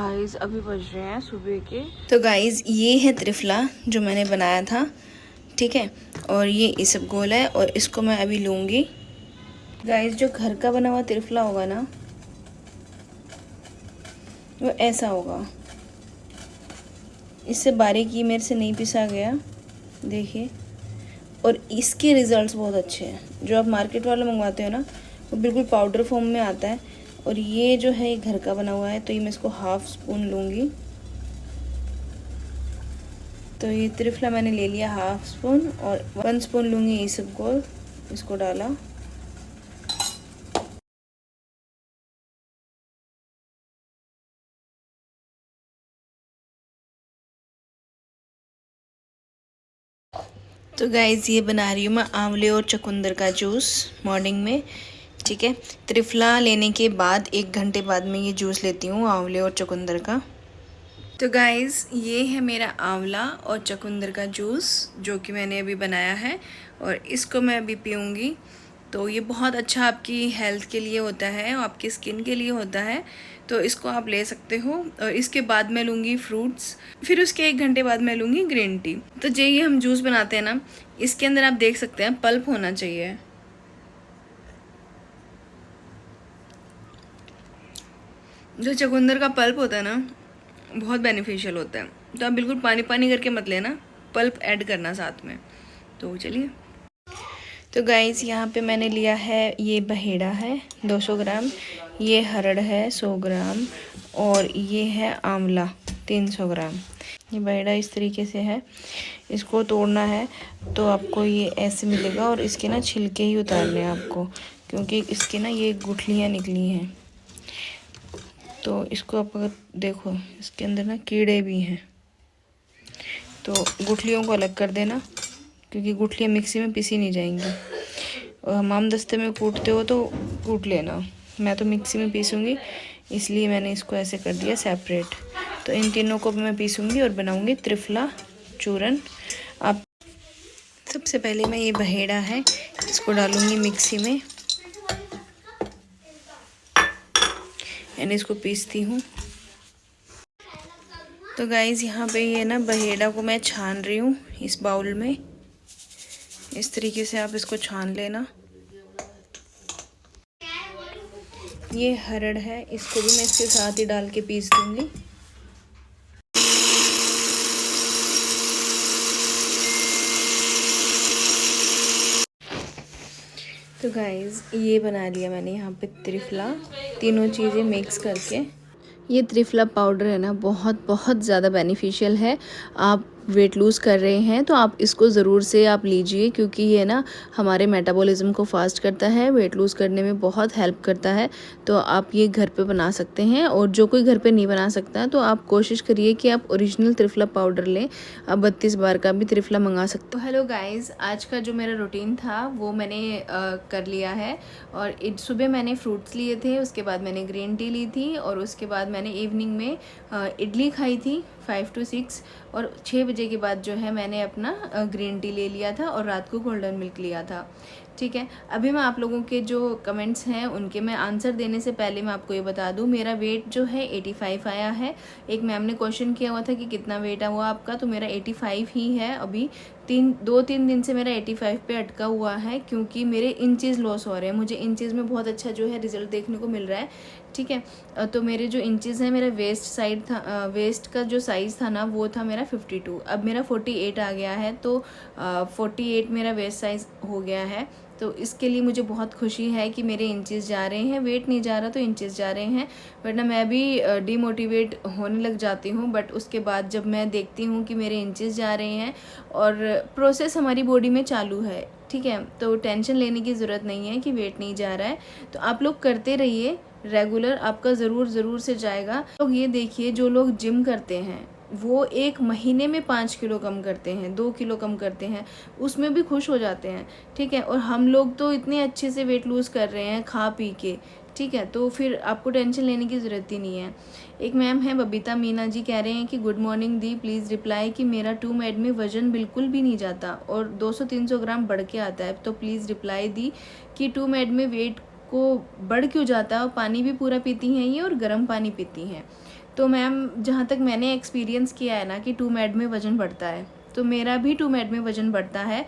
Guys अभी बज रहे हैं सुबह के। तो गाइस ये है त्रिफला जो मैंने बनाया था, ठीक है। और ये इसबगोल है और इसको मैं अभी लूँगी। गाइस जो घर का बना हुआ त्रिफला होगा ना, वो ऐसा होगा। इससे बारीक ये मेरे से नहीं पिसा गया, देखिए। और इसके रिज़ल्ट्स बहुत अच्छे हैं। जो आप मार्केट वाला मंगवाते हो ना, वो बिल्कुल पाउडर फॉर्म में आता है। और ये जो है ये घर का बना हुआ है, तो ये मैं इसको हाफ स्पून लूँगी। तो ये त्रिफला मैंने ले लिया हाफ स्पून, और 1 स्पून लूँगी इसबगोल, इसको डाला। तो गाइज़ ये बना रही हूँ मैं आंवले और चुकंदर का जूस मॉर्निंग में, ठीक है। त्रिफला लेने के बाद 1 घंटे बाद मैं ये जूस लेती हूँ आंवले और चुकंदर का। तो गाइज़ ये है मेरा आंवला और चुकंदर का जूस जो कि मैंने अभी बनाया है, और इसको मैं अभी पीऊँगी। तो ये बहुत अच्छा आपकी हेल्थ के लिए होता है और आपकी स्किन के लिए होता है, तो इसको आप ले सकते हो। और इसके बाद मैं लूँगी फ्रूट्स, फिर उसके 1 घंटे बाद मैं लूँगी ग्रीन टी। तो जो ये हम जूस बनाते हैं ना, इसके अंदर आप देख सकते हैं पल्प होना चाहिए। जो चुकंदर का पल्प होता है ना, बहुत बेनिफिशियल होता है। तो आप बिल्कुल पानी पानी करके मत लेना, पल्प ऐड करना साथ में। तो चलिए। तो गाइज़ यहाँ पे मैंने लिया है, ये बहेड़ा है 200 ग्राम, ये हरड़ है 100 ग्राम, और ये है आंवला 300 ग्राम। ये बहेड़ा इस तरीके से है। इसको तोड़ना है तो आपको ये ऐसे मिलेगा, और इसके ना छिलके ही उतारने हैं आपको, क्योंकि इसके ना ये गुठलियाँ निकली हैं। तो इसको आप अगर देखो, इसके अंदर ना कीड़े भी हैं, तो गुठलियों को अलग कर देना, क्योंकि गुठलियाँ मिक्सी में पिसी नहीं जाएंगी। और हमाम दस्ते में कूटते हो तो कूट लेना, मैं तो मिक्सी में पीसूँगी, इसलिए मैंने इसको ऐसे कर दिया सेपरेट। तो इन तीनों को मैं पीसूँगी और बनाऊँगी त्रिफला चूरन। आप सबसे पहले मैं ये बहेड़ा है, इसको डालूँगी मिक्सी में, यानी इसको पीसती हूँ। तो गाइज़ यहाँ पे ये ना बहेड़ा को मैं छान रही हूँ इस बाउल में। इस तरीके से आप इसको छान लेना। ये हरड़ है, इसको भी मैं इसके साथ ही डाल के पीस दूँगी। तो गाइज़ ये बना लिया मैंने यहाँ पे त्रिफला, तीनों चीज़ें मिक्स करके। ये त्रिफला पाउडर है ना, बहुत बहुत ज़्यादा बेनिफिशियल है। आप वेट लूज़ कर रहे हैं तो आप इसको ज़रूर से आप लीजिए, क्योंकि ये ना हमारे मेटाबॉलिज्म को फास्ट करता है, वेट लूज़ करने में बहुत हेल्प करता है। तो आप ये घर पे बना सकते हैं, और जो कोई घर पे नहीं बना सकता तो आप कोशिश करिए कि आप ओरिजिनल त्रिफला पाउडर लें। आप 32 बार का भी त्रिफला मंगा सकते हो। हेलो गाइज़, आज का जो मेरा रूटीन था वो मैंने कर लिया है। और सुबह मैंने फ्रूट्स लिए थे, उसके बाद मैंने ग्रीन टी ली थी, और उसके बाद मैंने इवनिंग में इडली खाई थी 5 to 6, और 6 बजे के बाद जो है मैंने अपना ग्रीन टी ले लिया था, और रात को गोल्डन मिल्क लिया था, ठीक है। अभी मैं आप लोगों के जो कमेंट्स हैं उनके मैं आंसर देने से पहले मैं आपको ये बता दूं, मेरा वेट जो है 85 आया है। एक मैम ने क्वेश्चन किया हुआ था कि कितना वेट है वो आपका, तो मेरा 85 ही है अभी। 2-3 दिन से मेरा 85 पे अटका हुआ है, क्योंकि मेरे इंचज़ लॉस हो रहे हैं। मुझे इंचज़ में बहुत अच्छा जो है रिजल्ट देखने को मिल रहा है, ठीक है। तो मेरे जो इंचज़ हैं, मेरा वेस्ट साइड था, वेस्ट का जो साइज़ था ना वो था मेरा 52, अब मेरा 48 आ गया है। तो 48 मेरा वेस्ट साइज़ हो गया है। तो इसके लिए मुझे बहुत खुशी है कि मेरे इंचज़ जा रहे हैं, वेट नहीं जा रहा तो इंचज़ जा रहे हैं। वरना मैं भी डीमोटिवेट होने लग जाती हूँ, बट उसके बाद जब मैं देखती हूँ कि मेरे इंचज़ जा रहे हैं और प्रोसेस हमारी बॉडी में चालू है, ठीक है, तो टेंशन लेने की ज़रूरत नहीं है कि वेट नहीं जा रहा है। तो आप लोग करते रहिए रेगुलर, आपका ज़रूर से जाएगा। लोग ये देखिए, जो लोग जिम करते हैं वो 1 महीने में 5 किलो कम करते हैं, 2 किलो कम करते हैं, उसमें भी खुश हो जाते हैं, ठीक है। और हम लोग तो इतने अच्छे से वेट लूज़ कर रहे हैं खा पी के, ठीक है। तो फिर आपको टेंशन लेने की ज़रूरत ही नहीं है। एक मैम है बबीता मीना जी, कह रहे हैं कि good morning the, please reply कि मेरा 2 मैड में वज़न बिल्कुल भी नहीं जाता और 200-300 ग्राम बढ़ के आता है। तो प्लीज़ रिप्लाई दी कि 2 मैड में वेट को बढ़ क्यों जाता है, और पानी भी पूरा पीती हैं ये और गर्म पानी पीती हैं। तो मैम जहाँ तक मैंने एक्सपीरियंस किया है ना कि 2 मैड में वज़न बढ़ता है, तो मेरा भी 2 मैड में वज़न बढ़ता है।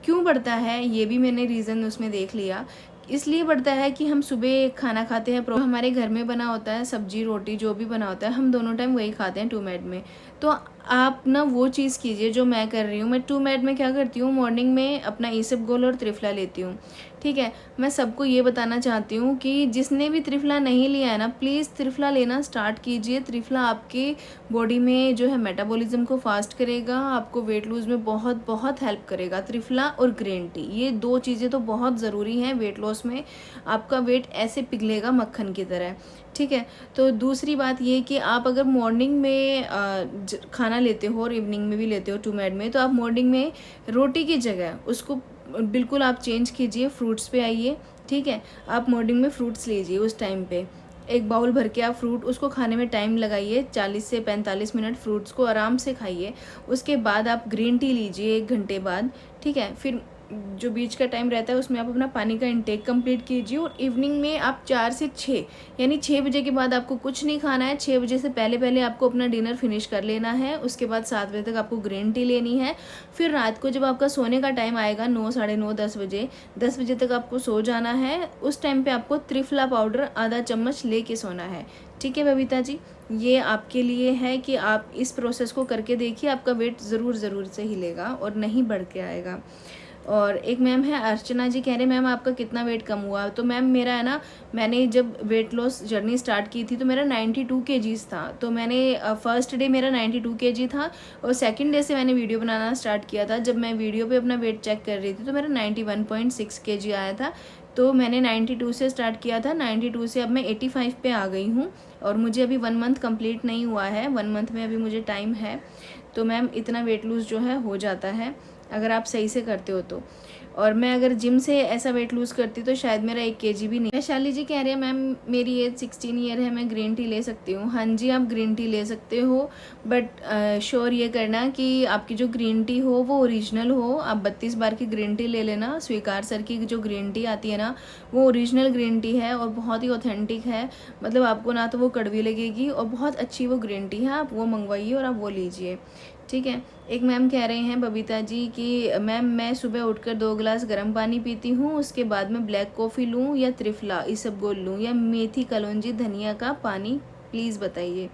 क्यों बढ़ता है ये भी मैंने रीज़न उसमें देख लिया। इसलिए बढ़ता है कि हम सुबह खाना खाते हैं, हमारे घर में बना होता है सब्जी रोटी जो भी बना होता है, हम दोनों टाइम वही खाते हैं 2 मैड में। तो आप ना वो चीज़ कीजिए जो मैं कर रही हूँ। मैं 2 मैड में क्या करती हूँ, मॉर्निंग में अपना ईसबगोल और त्रिफला लेती हूँ, ठीक है। मैं सबको ये बताना चाहती हूँ कि जिसने भी त्रिफला नहीं लिया है ना, प्लीज़ त्रिफला लेना स्टार्ट कीजिए। त्रिफला आपके बॉडी में जो है मेटाबॉलिज्म को फास्ट करेगा, आपको वेट लूज़ में बहुत बहुत हेल्प करेगा। त्रिफला और ग्रीन टी, ये 2 चीज़ें तो बहुत ज़रूरी हैं वेट लॉस में। आपका वेट ऐसे पिघलेगा मक्खन की तरह, ठीक है। तो दूसरी बात ये कि आप अगर मॉर्निंग में खाना लेते हो और इवनिंग में भी लेते हो 2 मैड में, तो आप मॉर्निंग में रोटी की जगह उसको बिल्कुल आप चेंज कीजिए, फ्रूट्स पे आइए, ठीक है। आप मॉर्निंग में फ्रूट्स लीजिए उस टाइम पे, एक बाउल भर के आप फ्रूट, उसको खाने में टाइम लगाइए 40 से 45 मिनट, फ्रूट्स को आराम से खाइए। उसके बाद आप ग्रीन टी लीजिए 1 घंटे बाद, ठीक है। फिर जो बीच का टाइम रहता है उसमें आप अपना पानी का इंटेक कंप्लीट कीजिए। और इवनिंग में आप 4 से 6 यानी 6 बजे के बाद आपको कुछ नहीं खाना है। 6 बजे से पहले पहले आपको अपना डिनर फिनिश कर लेना है। उसके बाद 7 बजे तक आपको ग्रीन टी लेनी है। फिर रात को जब आपका सोने का टाइम आएगा 9, साढ़े 9, 10 बजे तक आपको सो जाना है। उस टाइम पर आपको त्रिफला पाउडर आधा चम्मच ले के सोना है, ठीक है बबीता जी। ये आपके लिए है कि आप इस प्रोसेस को करके देखिए, आपका वेट ज़रूर से हिलेगा और नहीं बढ़ के आएगा। और एक मैम है अर्चना जी, कह रहे मैम आपका कितना वेट कम हुआ। तो मैम मेरा है ना, मैंने जब वेट लॉस जर्नी स्टार्ट की थी तो मेरा 92 kgs था। तो मैंने फर्स्ट डे मेरा 92 kg था और सेकंड डे से मैंने वीडियो बनाना स्टार्ट किया था। जब मैं वीडियो पे अपना वेट चेक कर रही थी तो मेरा 91.6 kg आया था। तो मैंने 92 से स्टार्ट किया था, 92 से अब मैं 85 पे आ गई हूँ। और मुझे अभी 1 मंथ कंप्लीट नहीं हुआ है, 1 मंथ में अभी मुझे टाइम है। तो मैम इतना वेट लूज़ जो है हो जाता है अगर आप सही से करते हो तो। और मैं अगर जिम से ऐसा वेट लूज़ करती तो शायद मेरा 1 kg भी नहीं। वैशाली जी कह रहे हैं मैम मेरी एज 16 ईयर है, मैं ग्रीन टी ले सकती हूँ। हाँ जी, आप ग्रीन टी ले सकते हो, बट श्योर ये करना कि आपकी जो ग्रीन टी हो वो ओरिजिनल हो। आप 32 बार की ग्रीन टी ले लेना। स्वीकार सर की जो ग्रीन टी आती है ना, वो ओरिजिनल ग्रीन टी है और बहुत ही ऑथेंटिक है। मतलब आपको ना तो वो कड़वी लगेगी और बहुत अच्छी वो ग्रीन टी है। आप वो मंगवाइए और आप वो लीजिए, ठीक है। एक मैम कह रहे हैं बबीता जी कि मैम मैं सुबह उठकर 2 गिलास गर्म पानी पीती हूँ, उसके बाद मैं ब्लैक कॉफ़ी लूँ या त्रिफला ईसबगोल लूँ या मेथी कलौंजी धनिया का पानी, प्लीज़ बताइए।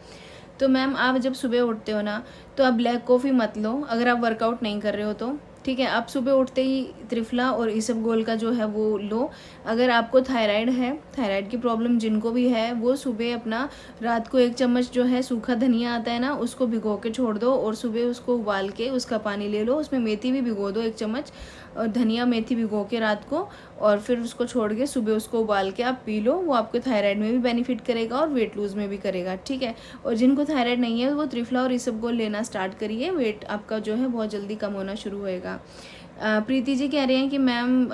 तो मैम आप जब सुबह उठते हो ना तो आप ब्लैक कॉफ़ी मत लो अगर आप वर्कआउट नहीं कर रहे हो तो, ठीक है। आप सुबह उठते ही त्रिफला और ईसबगोल का जो है वो लो। अगर आपको थायराइड है, थायराइड की प्रॉब्लम जिनको भी है, वो सुबह अपना रात को 1 चम्मच जो है सूखा धनिया आता है ना, उसको भिगो के छोड़ दो और सुबह उसको उबाल के उसका पानी ले लो। उसमें मेथी भी भिगो दो 1 चम्मच, और धनिया मेथी भिगो के रात को, और फिर उसको छोड़ के सुबह उसको उबाल के आप पी लो। वो आपको थायराइड में भी बेनिफिट करेगा और वेट लूज़ में भी करेगा, ठीक है। और जिनको थायराइड नहीं है वो त्रिफला और ईसबगोल लेना स्टार्ट करिए, वेट आपका जो है बहुत जल्दी कम होना शुरू होएगा। प्रीति जी कह रहे हैं कि मैम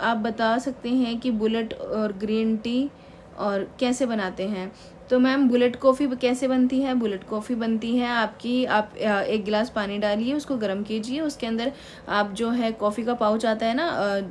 आप बता सकते हैं कि बुलेट और ग्रीन टी और कैसे बनाते हैं। तो मैम बुलेट कॉफ़ी कैसे बनती है, बुलेट कॉफ़ी बनती है आपकी, आप 1 गिलास पानी डालिए, उसको गर्म कीजिए, उसके अंदर आप जो है कॉफ़ी का पाउच आता है ना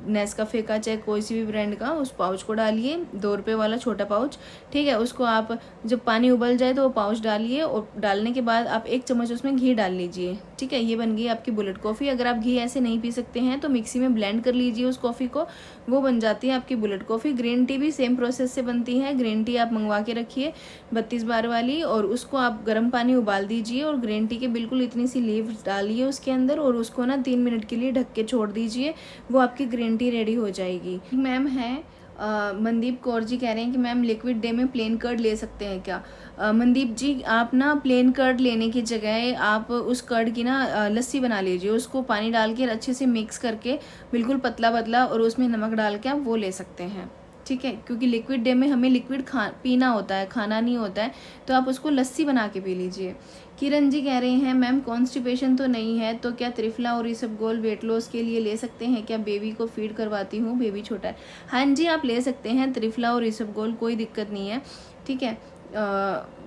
नेस्कैफे का, चाहे कोई सी भी ब्रांड का, उस पाउच को डालिए, 2 रुपये वाला छोटा पाउच, ठीक है। उसको आप जब पानी उबल जाए तो वो पाउच डालिए और डालने के बाद आप 1 चम्मच उसमें घी डाल लीजिए, ठीक है। ये बन गई आपकी बुलेट कॉफ़ी। अगर आप घी ऐसे नहीं पी सकते हैं तो मिक्सी में ब्लेंड कर लीजिए उस कॉफ़ी को, वो बन जाती है आपकी बुलेट कॉफ़ी। ग्रीन टी भी सेम प्रोसेस से बनती है। ग्रीन टी आप मंगवा के रखिए 32 बार वाली, और उसको आप गर्म पानी उबाल दीजिए और ग्रीन टी के बिल्कुल इतनी सी लीव्स डालिए उसके अंदर और उसको ना 3 मिनट के लिए ढक के छोड़ दीजिए, वो आपकी ग्रीन टी रेडी हो जाएगी। मैम है मनदीप कौर जी कह रहे हैं कि मैम लिक्विड डे में प्लेन कर्ड ले सकते हैं क्या। मनदीप जी आप ना प्लेन कर्ड लेने की जगह आप उस कर्ड की ना लस्सी बना लीजिए, उसको पानी डाल के अच्छे से मिक्स करके बिल्कुल पतला पतला, और उसमें नमक डाल के आप वो ले सकते हैं, ठीक है। क्योंकि लिक्विड डे में हमें लिक्विड पीना होता है, खाना नहीं होता है, तो आप उसको लस्सी बना के पी लीजिए। किरण जी कह रहे हैं मैम कॉन्स्टिपेशन तो नहीं है तो क्या त्रिफला और ईसबगोल वेट लॉस के लिए ले सकते हैं क्या, बेबी को फीड करवाती हूँ, बेबी छोटा है। हाँ जी, आप ले सकते हैं त्रिफला और ईसबगोल, कोई दिक्कत नहीं है, ठीक है।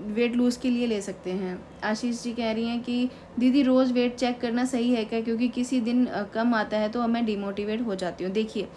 वेट लूज़ के लिए ले सकते हैं। आशीष जी कह रही हैं कि दीदी रोज़ वेट चेक करना सही है क्या, क्योंकि किसी दिन कम आता है तो मैं डिमोटिवेट हो जाती हूँ। देखिए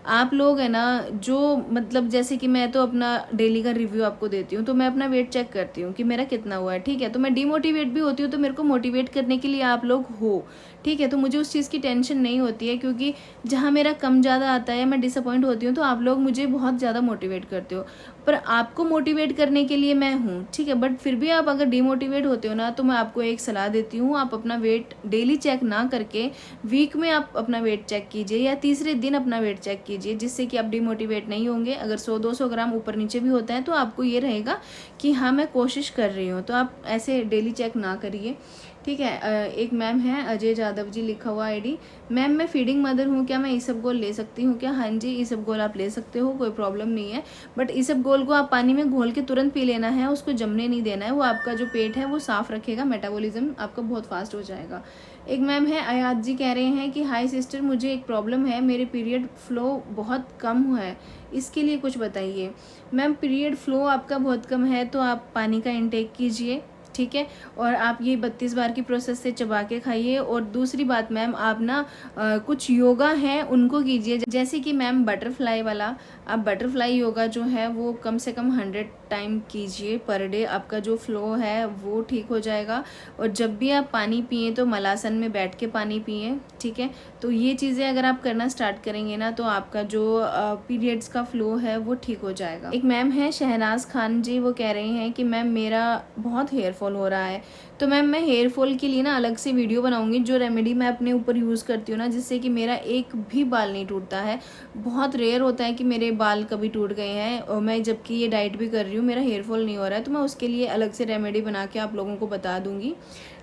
आप लोग है ना जो मतलब जैसे कि मैं तो अपना डेली का रिव्यू आपको देती हूँ, तो मैं अपना वेट चेक करती हूँ कि मेरा कितना हुआ है, ठीक है। तो मैं डीमोटिवेट भी होती हूँ, तो मेरे को मोटिवेट करने के लिए आप लोग हो, ठीक है। तो मुझे उस चीज़ की टेंशन नहीं होती है, क्योंकि जहाँ मेरा कम ज़्यादा आता है, मैं डिसअपॉइंट होती हूँ, तो आप लोग मुझे बहुत ज़्यादा मोटिवेट करते हो। पर आपको मोटिवेट करने के लिए मैं हूँ, ठीक है। बट फिर भी आप अगर डिमोटिवेट होते हो ना, तो मैं आपको एक सलाह देती हूँ, आप अपना वेट डेली चेक ना करके वीक में आप अपना वेट चेक कीजिए या तीसरे दिन अपना वेट चेक कीजिए, जिससे कि आप डिमोटिवेट नहीं होंगे। अगर 100-200 ग्राम ऊपर नीचे भी होता है तो आपको ये रहेगा कि हाँ मैं कोशिश कर रही हूँ। तो आप ऐसे डेली चेक ना करिए, ठीक है। एक मैम है अजय यादव जी लिखा हुआ आईडी, मैम मैं फीडिंग मदर हूँ, क्या मैं इसबगोल ले सकती हूँ क्या? हाँ जी, इसबगोल आप ले सकते हो, कोई प्रॉब्लम नहीं है। बट इसबगोल को आप पानी में घोल के तुरंत पी लेना है, उसको जमने नहीं देना है। वो आपका जो पेट है वो साफ रखेगा, मेटाबॉलिज्म आपका बहुत फास्ट हो जाएगा। एक मैम है अयाज जी, कह रहे हैं कि हाय सिस्टर, मुझे एक प्रॉब्लम है, मेरे पीरियड फ्लो बहुत कम हुआ है, इसके लिए कुछ बताइए। मैम पीरियड फ्लो आपका बहुत कम है तो आप पानी का इंटेक कीजिए, ठीक है। और आप ये 32 बार की प्रोसेस से चबा के खाइए। और दूसरी बात मैम, आप ना कुछ योगा हैं उनको कीजिए, जैसे कि मैम बटरफ्लाई वाला, आप बटरफ्लाई योगा जो है वो कम से कम 100 टाइम कीजिए पर डे, आपका जो फ्लो है वो ठीक हो जाएगा। और जब भी आप पानी पिए तो मलासन में बैठ के पानी पिए, ठीक है। तो ये चीज़ें अगर आप करना स्टार्ट करेंगे ना, तो आपका जो पीरियड्स का फ्लो है वो ठीक हो जाएगा। एक मैम है शहनाज खान जी, वो कह रहे हैं कि मैम मेरा बहुत हेयर फॉल हो रहा है। तो मैम मैं हेयर फॉल के लिए ना अलग से वीडियो बनाऊंगी, जो रेमेडी मैं अपने ऊपर यूज़ करती हूँ ना, जिससे कि मेरा एक भी बाल नहीं टूटता है। बहुत रेयर होता है कि मेरे बाल कभी टूट गए हैं, और मैं जबकि ये डाइट भी कर रही हूँ, मेरा हेयर फॉल नहीं हो रहा है। तो मैं उसके लिए अलग से रेमेडी बना के आप लोगों को बता दूंगी,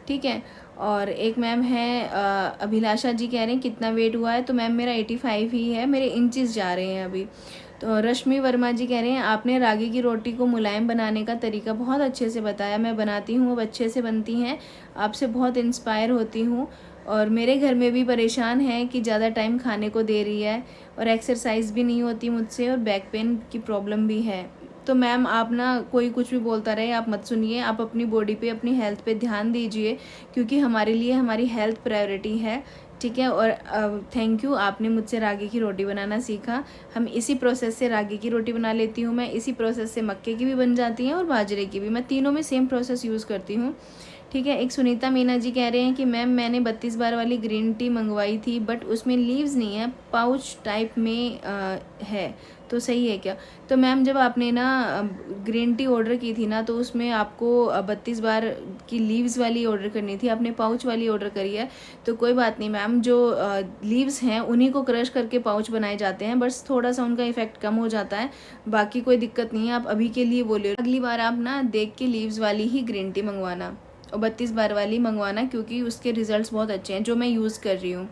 ठीक है। और एक मैम है अभिलाषा जी, कह रहे हैं कितना वेट हुआ है? तो मैम मेरा 85 ही है, मेरे इंचेस जा रहे हैं अभी। तो रश्मि वर्मा जी कह रहे हैं आपने रागी की रोटी को मुलायम बनाने का तरीका बहुत अच्छे से बताया, मैं बनाती हूँ, अब अच्छे से बनती हैं, आपसे बहुत इंस्पायर होती हूँ। और मेरे घर में भी परेशान है कि ज़्यादा टाइम खाने को दे रही है, और एक्सरसाइज भी नहीं होती मुझसे, और बैक पेन की प्रॉब्लम भी है। तो मैम आप ना कोई कुछ भी बोलता रहे, आप मत सुनिए, आप अपनी बॉडी पे, अपनी हेल्थ पे ध्यान दीजिए, क्योंकि हमारे लिए हमारी हेल्थ प्रायोरिटी है, ठीक है। और थैंक यू, आपने मुझसे रागी की रोटी बनाना सीखा। हम इसी प्रोसेस से रागी की रोटी बना लेती हूँ मैं, इसी प्रोसेस से मक्के की भी बन जाती हैं और बाजरे की भी, मैं तीनों में सेम प्रोसेस यूज़ करती हूँ, ठीक है। एक सुनीता मीना जी कह रहे हैं कि मैम मैंने 32 बार वाली ग्रीन टी मंगवाई थी, बट उसमें लीव्स नहीं है, पाउच टाइप में है, तो सही है क्या? तो मैम जब आपने ना ग्रीन टी ऑर्डर की थी ना, तो उसमें आपको 32 बार की लीव्स वाली ऑर्डर करनी थी, आपने पाउच वाली ऑर्डर करी है। तो कोई बात नहीं मैम, जो लीव्स हैं उन्हीं को क्रश करके पाउच बनाए जाते हैं, बस थोड़ा सा उनका इफेक्ट कम हो जाता है, बाकी कोई दिक्कत नहीं है। आप अभी के लिए बोले, अगली बार आप ना देख के लीव्स वाली ही ग्रीन टी मंगवाना, और 32 बार वाली मंगवाना, क्योंकि उसके रिजल्ट्स बहुत अच्छे हैं जो मैं यूज़ कर रही हूँ,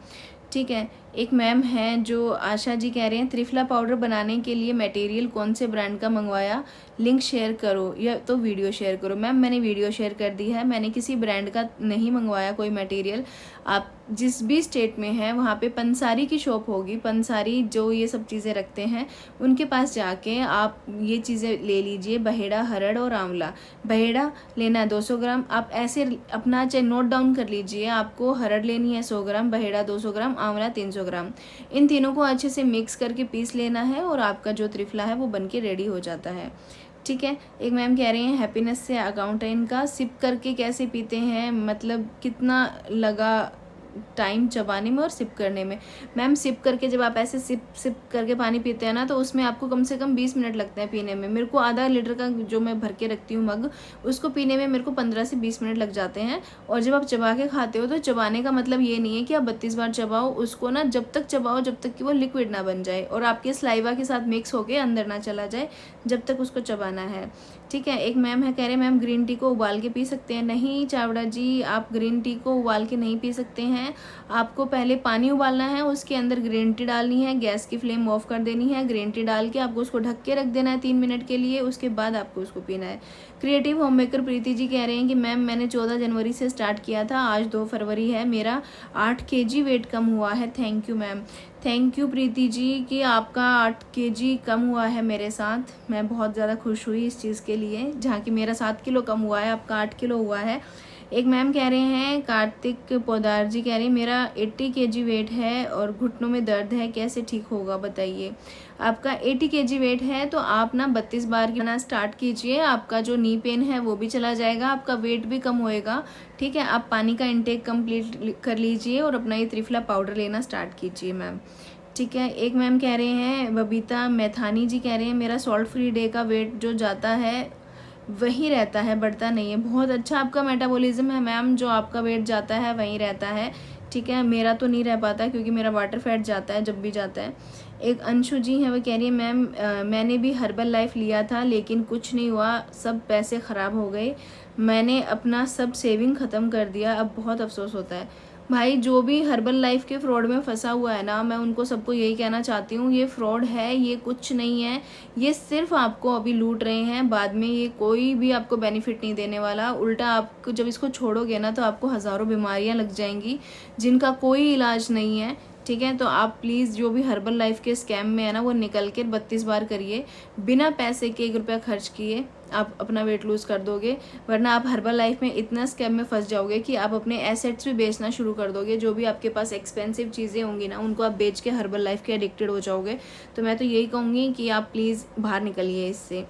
ठीक है। एक मैम हैं जो आशा जी, कह रहे हैं त्रिफला पाउडर बनाने के लिए मटेरियल कौन से ब्रांड का मंगवाया, लिंक शेयर करो या तो वीडियो शेयर करो। मैम मैंने वीडियो शेयर कर दी है, मैंने किसी ब्रांड का नहीं मंगवाया कोई मटेरियल। आप जिस भी स्टेट में हैं वहाँ पे पंसारी की शॉप होगी, पंसारी जो ये सब चीज़ें रखते हैं, उनके पास जाके आप ये चीज़ें ले लीजिए, बहेड़ा, हरड़ और आंवला। बहेड़ा लेना है 200 ग्राम, आप ऐसे अपना चाहे नोट डाउन कर लीजिए, आपको हरड़ लेनी है 100 ग्राम, बहेड़ा 200 ग्राम, आंवला 300 ग्राम। इन तीनों को अच्छे से मिक्स करके पीस लेना है, और आपका जो त्रिफला है वो बनके रेडी हो जाता है, ठीक है। एक मैम कह रहे हैं हैप्पीनेस से अकाउंट है इनका, सिप करके कैसे पीते हैं, मतलब कितना लगा टाइम चबाने में और सिप करने में? मैम सिप करके, जब आप ऐसे सिप करके पानी पीते हैं ना, तो उसमें आपको कम से कम 20 मिनट लगते हैं पीने में। मेरे को आधा लीटर का जो मैं भर के रखती हूँ मग, उसको पीने में मेरे को 15 से 20 मिनट लग जाते हैं। और जब आप चबा के खाते हो, तो चबाने का मतलब ये नहीं है कि आप 32 बार चबाओ, उसको ना जब तक चबाओ जब तक कि वो लिक्विड ना बन जाए और आपके स्लाइवा के साथ मिक्स होके अंदर ना चला जाए, जब तक उसको चबाना है, ठीक है। एक मैम है, कह रहे मैम ग्रीन टी को उबाल के पी सकते हैं? नहीं चावड़ा जी, आप ग्रीन टी को उबाल के नहीं पी सकते हैं। आपको पहले पानी उबालना है, उसके अंदर ग्रीन टी डालनी है, गैस की फ्लेम ऑफ कर देनी है, ग्रीन टी डाल के आपको उसको ढक के रख देना है 3 मिनट के लिए, उसके बाद आपको उसको पीना है। क्रिएटिव होममेकर प्रीति जी कह रहे हैं कि मैम मैंने 14 जनवरी से स्टार्ट किया था, आज 2 फरवरी है, मेरा 8 kg वेट कम हुआ है। Thank you ma'am, thank you Preeti ji कि आपका 8 kg कम हुआ है मेरे साथ, मैं बहुत ज़्यादा खुश हुई इस चीज़ के लिए। जहाँ कि मेरा 7 किलो कम हुआ है, आपका 8 किलो हुआ है, एक मैम कह रहे हैं, कार्तिक पोदार जी कह रहे हैं मेरा 80 kg वेट है और घुटनों में दर्द है, कैसे ठीक होगा बताइए। आपका 80 kg वेट है तो आप ना 32 बार करना स्टार्ट कीजिए, आपका जो नी पेन है वो भी चला जाएगा, आपका वेट भी कम होएगा। ठीक है, आप पानी का इंटेक कंप्लीट कर लीजिए और अपना ये त्रिफला पाउडर लेना स्टार्ट कीजिए मैम। ठीक है, एक मैम कह रहे हैं, बबीता मैथानी जी कह रहे हैं मेरा सॉल्ट फ्री डे का वेट जो जाता है वहीं रहता है, बढ़ता नहीं है। बहुत अच्छा आपका मेटाबॉलिज्म है मैम, जो आपका वेट जाता है वहीं रहता है। ठीक है, मेरा तो नहीं रह पाता क्योंकि मेरा वाटर फैट जाता है जब भी जाता है। एक अंशु जी हैं, वो कह रही है मैम मैंने भी हर्बल लाइफ लिया था लेकिन कुछ नहीं हुआ, सब पैसे ख़राब हो गए, मैंने अपना सब सेविंग ख़त्म कर दिया, अब बहुत अफसोस होता है। भाई जो भी हर्बल लाइफ के फ्रॉड में फंसा हुआ है ना, मैं उनको सबको यही कहना चाहती हूँ, ये फ्रॉड है, ये कुछ नहीं है, ये सिर्फ आपको अभी लूट रहे हैं, बाद में ये कोई भी आपको बेनिफिट नहीं देने वाला। उल्टा आपको जब इसको छोड़ोगे ना तो आपको हज़ारों बीमारियाँ लग जाएंगी जिनका कोई इलाज नहीं है। ठीक है, तो आप प्लीज़ जो भी हर्बल लाइफ के स्कैम में है ना वो निकल कर 32 बार करिए, बिना पैसे के 1 रुपया खर्च किए आप अपना वेट लूज़ कर दोगे। वरना आप हर्बल लाइफ में इतना स्कैम में फंस जाओगे कि आप अपने एसेट्स भी बेचना शुरू कर दोगे, जो भी आपके पास एक्सपेंसिव चीज़ें होंगी ना उनको आप बेच के हर्बल लाइफ के एडिक्टेड हो जाओगे। तो मैं तो यही कहूँगी कि आप प्लीज़ बाहर निकलिए इससे।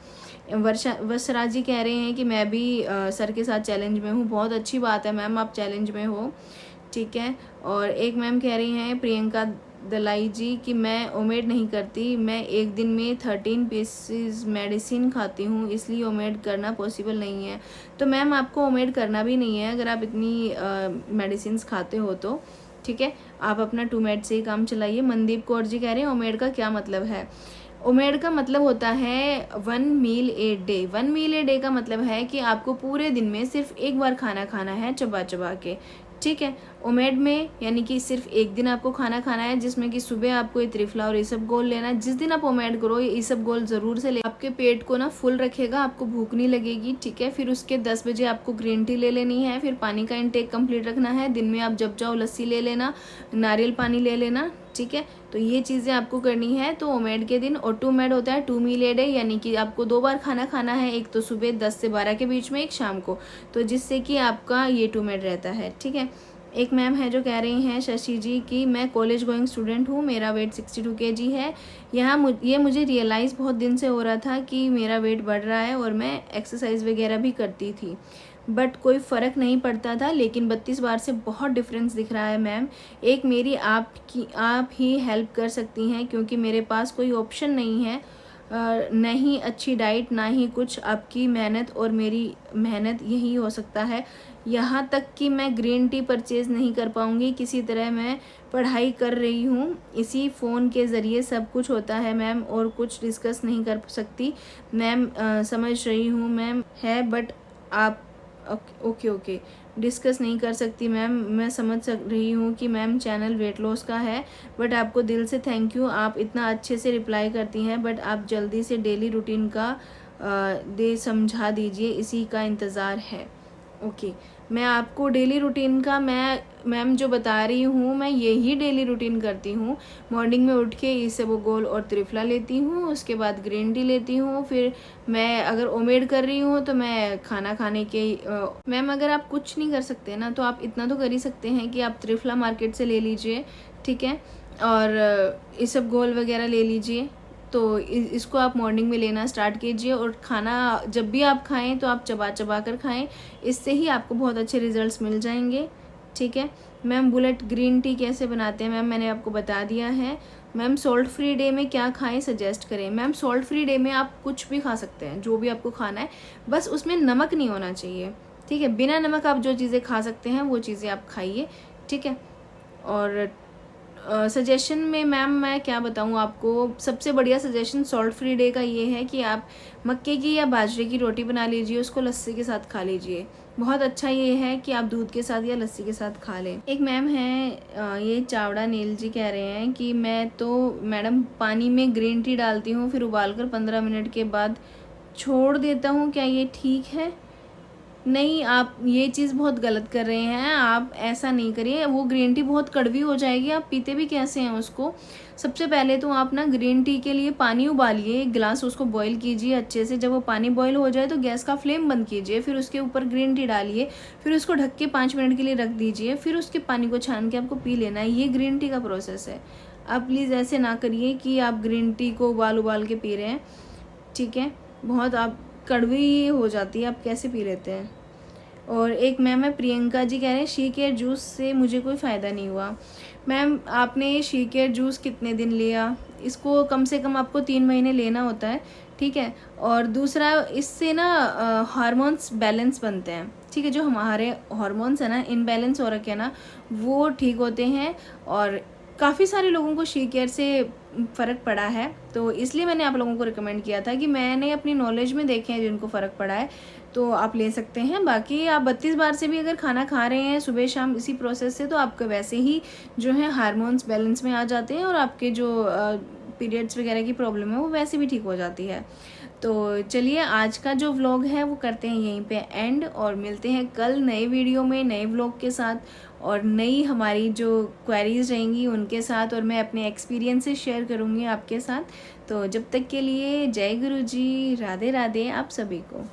वर्षा जी कह रहे हैं कि मैं भी सर के साथ चैलेंज में हूँ, बहुत अच्छी बात है मैम आप चैलेंज में हो। ठीक है, और एक मैम कह रही हैं, प्रियंका दलाई जी, कि मैं ओमेड नहीं करती, मैं एक दिन में 13 पीसेस मेडिसिन खाती हूँ, इसलिए ओमेड करना पॉसिबल नहीं है। तो मैम आपको ओमेड करना भी नहीं है अगर आप इतनी मेडिसिन खाते हो तो। ठीक है, आप अपना 2 मेड से ही काम चलाइए। मनदीप कौर जी कह रहे हैं ओमेड का क्या मतलब है। ओमेड का मतलब होता है 1 मील a day. 1 meal a day का मतलब है कि आपको पूरे दिन में सिर्फ एक बार खाना खाना है चबा चबा के। ठीक है, ओमेड में यानी कि सिर्फ एक दिन आपको खाना खाना है जिसमें कि सुबह आपको ये त्रिफला और ईसबगोल लेना है। जिस दिन आप ओमेड करो ये ईसबगोल ज़रूर से ले, आपके पेट को ना फुल रखेगा, आपको भूख नहीं लगेगी। ठीक है, फिर उसके 10 बजे आपको ग्रीन टी ले लेनी है, फिर पानी का इंटेक कंप्लीट रखना है। दिन में आप जब जाओ लस्सी ले लेना, नारियल पानी ले लेना। ठीक है, तो ये चीज़ें आपको करनी है तो ओमेड के दिन। और 2 मेड होता है 2 मील ए डे, यानी कि आपको 2 बार खाना खाना है, एक तो सुबह 10 से 12 के बीच में, एक शाम को, तो जिससे कि आपका ये 2 मेड रहता है। ठीक है, एक मैम है जो कह रही हैं, शशि जी, कि मैं कॉलेज गोइंग स्टूडेंट हूँ, मेरा वेट 62 kg है। ये मुझे रियलाइज़ बहुत दिन से हो रहा था कि मेरा वेट बढ़ रहा है और मैं एक्सरसाइज वगैरह भी करती थी बट कोई फ़र्क नहीं पड़ता था, लेकिन 32 बार से बहुत डिफरेंस दिख रहा है मैम। एक मेरी आप ही हेल्प कर सकती हैं क्योंकि मेरे पास कोई ऑप्शन नहीं है, नहीं अच्छी डाइट ना ही कुछ, आपकी मेहनत और मेरी मेहनत यही हो सकता है। यहाँ तक कि मैं ग्रीन टी परचेज़ नहीं कर पाऊँगी, किसी तरह मैं पढ़ाई कर रही हूँ, इसी फ़ोन के ज़रिए सब कुछ होता है मैम, और कुछ डिस्कस नहीं कर सकती मैम। समझ रही हूँ मैम है, बट आप ओके डिस्कस नहीं कर सकती मैम, मैं समझ रही हूँ कि मैम चैनल वेट लॉस का है, बट आपको दिल से थैंक यू, आप इतना अच्छे से रिप्लाई करती हैं, बट आप जल्दी से डेली रूटीन का समझा दीजिए, इसी का इंतज़ार है। ओके, मैं आपको डेली रूटीन का मैम जो बता रही हूँ, मैं यही डेली रूटीन करती हूँ। मॉर्निंग में उठ के ईसबगोल और त्रिफला लेती हूँ, उसके बाद ग्रीन टी लेती हूँ, फिर मैं अगर ओमेड कर रही हूँ तो मैं खाना खाने के मैम अगर आप कुछ नहीं कर सकते ना तो आप इतना तो कर ही सकते हैं कि आप त्रिफला मार्केट से ले लीजिए। ठीक है, और ईसबगोल वगैरह ले लीजिए, तो इसको आप मॉर्निंग में लेना स्टार्ट कीजिए, और खाना जब भी आप खाएं तो आप चबा चबा कर खाएं, इससे ही आपको बहुत अच्छे रिजल्ट्स मिल जाएंगे। ठीक है मैम, बुलेट ग्रीन टी कैसे बनाते हैं मैम, मैंने आपको बता दिया है। मैम सॉल्ट फ्री डे में क्या खाएं सजेस्ट करें। मैम सॉल्ट फ्री डे में आप कुछ भी खा सकते हैं, जो भी आपको खाना है, बस उसमें नमक नहीं होना चाहिए। ठीक है, बिना नमक आप जो चीज़ें खा सकते हैं वो चीज़ें आप खाइए। ठीक है, और सजेशन में मैम मैं क्या बताऊँ आपको, सबसे बढ़िया सजेशन सॉल्ट फ्री डे का ये है कि आप मक्के की या बाजरे की रोटी बना लीजिए, उसको लस्सी के साथ खा लीजिए। बहुत अच्छा ये है कि आप दूध के साथ या लस्सी के साथ खा लें। एक मैम हैं, ये चावड़ा नील जी कह रहे हैं कि मैं तो मैडम पानी में ग्रीन टी डालती हूँ, फिर उबाल कर 15 मिनट के बाद छोड़ देता हूँ, क्या ये ठीक है। नहीं, आप ये चीज़ बहुत गलत कर रहे हैं, आप ऐसा नहीं करिए। वो ग्रीन टी बहुत कड़वी हो जाएगी, आप पीते भी कैसे हैं उसको। सबसे पहले तो आप ना ग्रीन टी के लिए पानी उबालिए, 1 गिलास उसको बॉईल कीजिए अच्छे से। जब वो पानी बॉईल हो जाए तो गैस का फ्लेम बंद कीजिए, फिर उसके ऊपर ग्रीन टी डालिए, फिर उसको ढक के 5 मिनट के लिए रख दीजिए, फिर उसके पानी को छान के आपको पी लेना है। ये ग्रीन टी का प्रोसेस है। आप प्लीज़ ऐसे ना करिए कि आप ग्रीन टी को उबाल के पी रहे हैं, ठीक है। बहुत आप कड़वी हो जाती है, आप कैसे पी लेते हैं। और एक मैम है प्रियंका जी, कह रहे हैं शी केयर जूस से मुझे कोई फ़ायदा नहीं हुआ। मैम, आपने ये शी केयर जूस कितने दिन लिया? इसको कम से कम आपको 3 महीने लेना होता है, ठीक है। और दूसरा, इससे ना हार्मोन्स बैलेंस बनते हैं, ठीक है। जो हमारे हार्मोन्स है ना इनबैलेंस हो रखे हैं ना, वो ठीक होते हैं। और काफ़ी सारे लोगों को शी केयर से फ़र्क पड़ा है, तो इसलिए मैंने आप लोगों को रिकमेंड किया था कि मैंने अपनी नॉलेज में देखे हैं जिनको फ़र्क पड़ा है, तो आप ले सकते हैं। बाकी आप 32 बार से भी अगर खाना खा रहे हैं सुबह शाम इसी प्रोसेस से, तो आपके वैसे ही जो है हार्मोन्स बैलेंस में आ जाते हैं, और आपके जो पीरियड्स वगैरह की प्रॉब्लम है वो वैसे भी ठीक हो जाती है। तो चलिए, आज का जो व्लॉग है वो करते हैं यहीं पे एंड, और मिलते हैं कल नए वीडियो में नए व्लॉग के साथ, और नई हमारी जो क्वेरीज रहेंगी उनके साथ, और मैं अपने एक्सपीरियंसेस शेयर करूँगी आपके साथ। तो जब तक के लिए जय गुरु जी, राधे राधे आप सभी को।